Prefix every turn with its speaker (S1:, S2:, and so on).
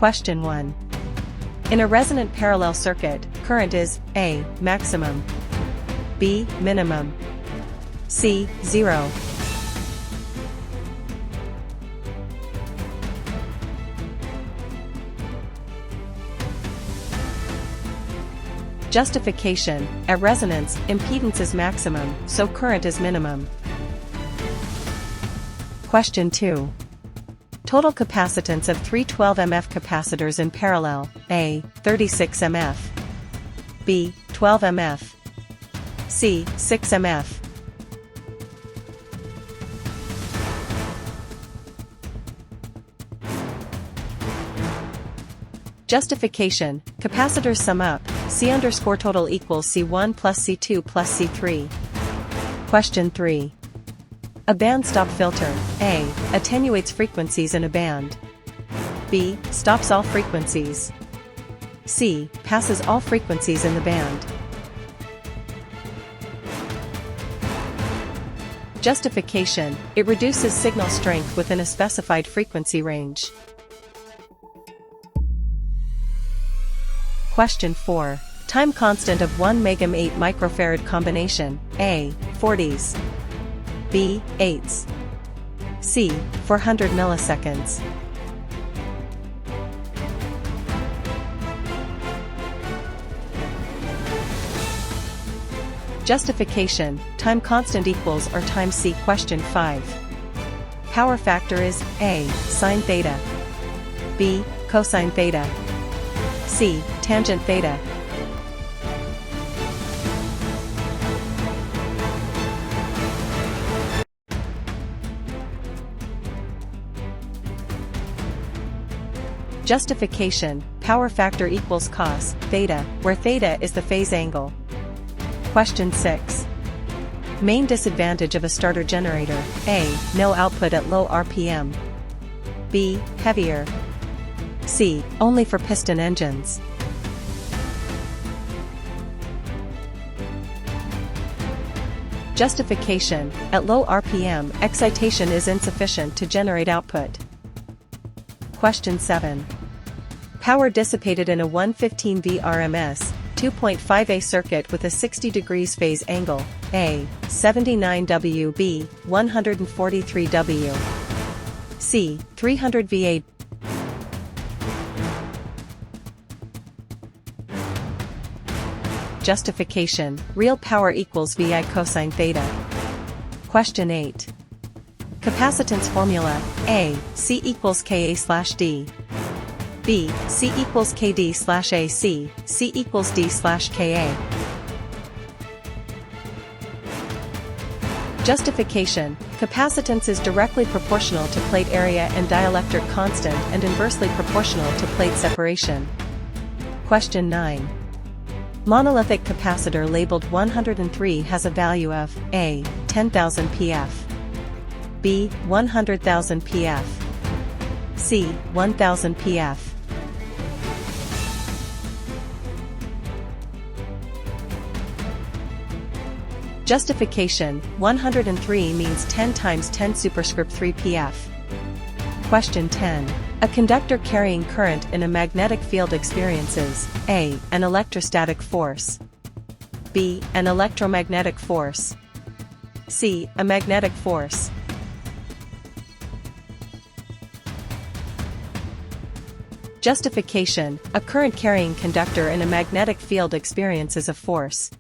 S1: Question 1. In a resonant parallel circuit, current is A. Maximum, B. Minimum, C. 0. Justification: at resonance, impedance is maximum, so current is minimum. Question 2. Total capacitance of three 12 mF capacitors in parallel: A. 36 mF, B. 12 mF, C. 6 mF. Justification: capacitors sum up, C_total equals C1 plus C2 plus C3. Question 3. A band stop filter: A. attenuates frequencies in a band, B. stops all frequencies, C. passes all frequencies in the band. Justification: it reduces signal strength within a specified frequency range. Question 4. Time constant of 1 megam 8 microfarad combination: A. 40s, B. 8s, C. 400 milliseconds. Justification: time constant equals or times C. Question 5. Power factor is A. sine theta, B. cosine theta, C. tangent theta. Justification: power factor equals cos theta, where theta is the phase angle. Question 6. Main disadvantage of a starter generator: A. no output at low RPM, B. heavier, C. only for piston engines. Justification: at low RPM, excitation is insufficient to generate output. Question 7. Power dissipated in a 115 V RMS 2.5A circuit with a 60 degrees phase angle: A. 79 W, B. 143 W, C. 300 VA. Justification: real power equals VI cosine theta. Question 8. Capacitance formula: A. C equals Ka slash D, B. C equals Kd slash AC, C equals D slash Ka. Justification: capacitance is directly proportional to plate area and dielectric constant and inversely proportional to plate separation. Question 9. Monolithic capacitor labeled 103 has a value of A. 10,000 pF, B. 100,000 pF, C. 1,000 pF. Justification: 103 means 10 times 10 superscript 3 pF. Question 10. A conductor carrying current in a magnetic field experiences A. an electrostatic force, B. an electromagnetic force, C. a magnetic force. Justification: a current carrying conductor in a magnetic field experiences a force.